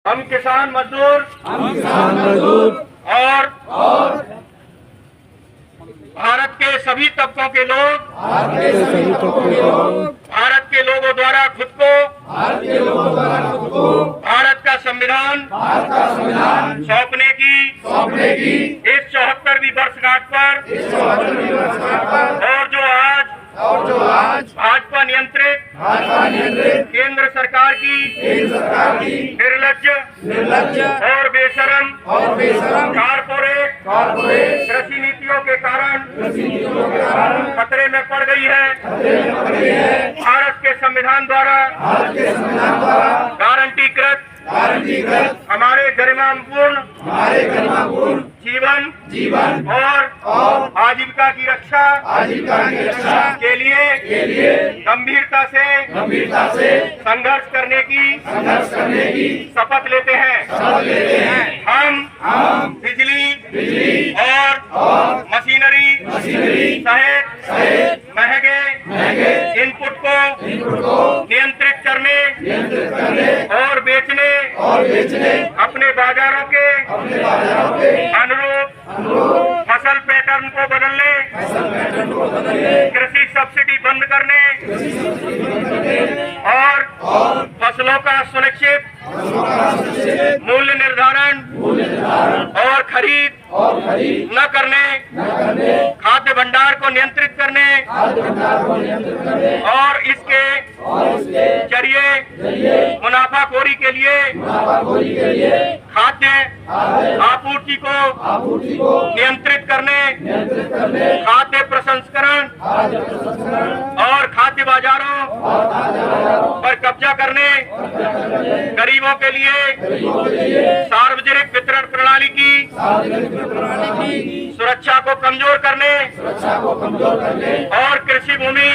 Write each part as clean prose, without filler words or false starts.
हम किसान मजदूर और भारत के सभी तबकों के लोग भारत के लोगों द्वारा खुद को भारत का संविधान सौंपने की इस 74वीं वर्षगांठ पर और जो आज भाजपा नियंत्रित केंद्र सरकार की निर्लज्ज और बेशरम कारपोरेट कृषि नीतियों के कारण खतरे में पड़ गई है। भारत के संविधान द्वारा गारंटीकृत हमारे गरिमापूर्ण जीवन और आजीविका की रक्षा के लिए गंभीरता से संघर्ष करने की शपथ लेते हैं। हम बिजली और मशीनरी सहित महंगे इनपुट को नियंत्रित करने और बेचने अपने बाजारों के अनुरूप फसल पैटर्न को बदलने कृषि सब्सिडी बंद करने और फसलों का सुनिश्चित मूल्य निर्धारण और खरीद न करने खाद्य भंडार को नियंत्रित करने और इसके जरिए मुनाफाखोरी के लिए खाद्य आपूर्ति को नियंत्रित करने खाद्य प्रसंस्करण और खाद्य बाजारों पर कब्जा करने गरीबों के लिए सार्वजनिक वितरण प्रणाली की सुरक्षा को कमजोर करने और कृषि भूमि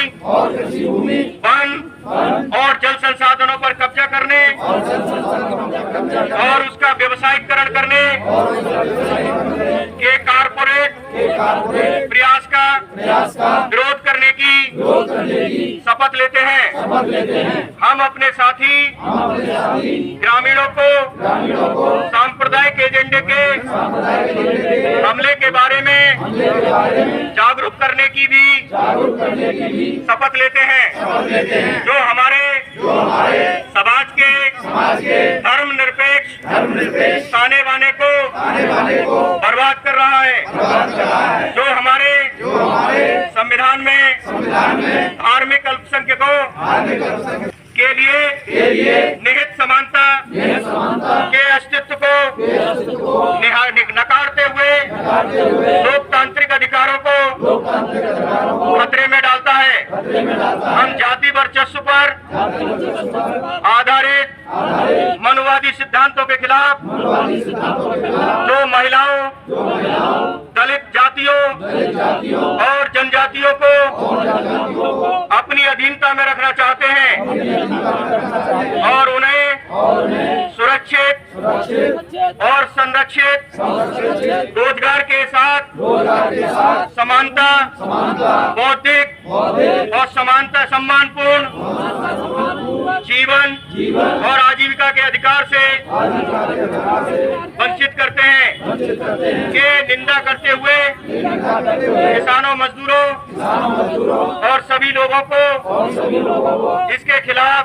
वन और जल संसाधनों पर कब्जा करने और उसका व्यवसायीकरण करने के कारपोरेट प्रयास का विरोध करने की शपथ लेते हैं। हम अपने साथी ग्रामीणों को सांप्रदायिक एजेंडे के हमले के बारे में जागरूक करने की भी शपथ लेते हैं, जो हमारे समाज के धर्मनिरपेक्ष ताने बाने को बर्बाद कर रहा है, जो हमारे संविधान में धार्मिक अल्पसंख्यकों के लिए निहित समानता के अस्तित्व को नकारते हुए लोकतांत्रिक अधिकारों को खतरे में डालता है। हम जाति वर्चस्व पर आधारित मनुवादी सिद्धांतों के खिलाफ जो महिलाओं दलित जातियों और जनजातियों को अपनी अधीनता में रखना चाहते हैं और उन्हें सुरक्षित और संरक्षित रोजगार के साथ समानता बौद्धिक और सम्मानपूर्ण जीवन और आजीविका के अधिकार से वंचित करते हैं के निंदा करते हुए किसानों मजदूरों और सभी लोगों को इसके खिलाफ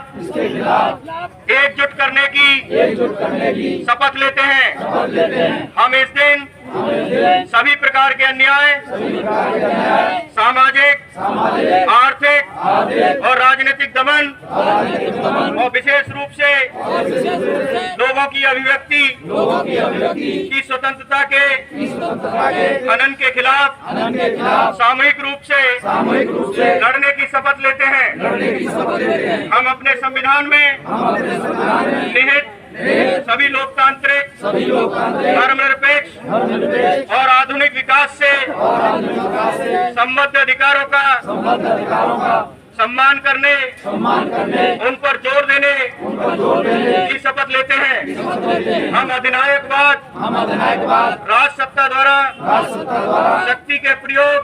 एकजुट करने की शपथ लेते हैं। हम इस दिन सभी प्रकार के अन्याय सामाजिक आर्थिक और राजनीतिक दमन और विशेष रूप से लोगों की अभिव्यक्ति की स्वतंत्रता के हनन के खिलाफ सामूहिक रूप से लड़ने की शपथ लेते हैं। हम अपने संविधान में निहित सभी लोकतांत्रिक धर्मनिरपेक्ष और आधुनिक विकास से संबद्ध अधिकारों का सम्मान करने उन पर जोर देने की शपथ लेते हैं। हम अधिनायकवाद राज सत्ता द्वारा शक्ति के प्रयोग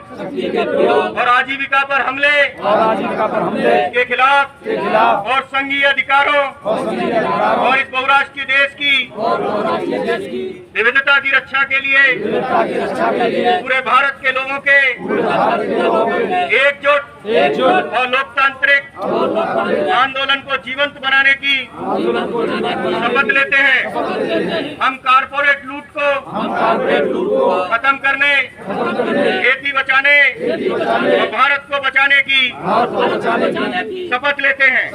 और आजीविका पर हमले के खिलाफ और संघीय अधिकारों और इस बहुराष्ट्रीय देश की विविधता की रक्षा के लिए पूरे भारत के लोगों के एकजुट और लोकतांत्रिक आंदोलन को जीवंत बनाने की शपथ लेते हैं। हम कारपोरेट लूट को खत्म करने, खेती बचाने और भारत को बचाने की शपथ लेते हैं।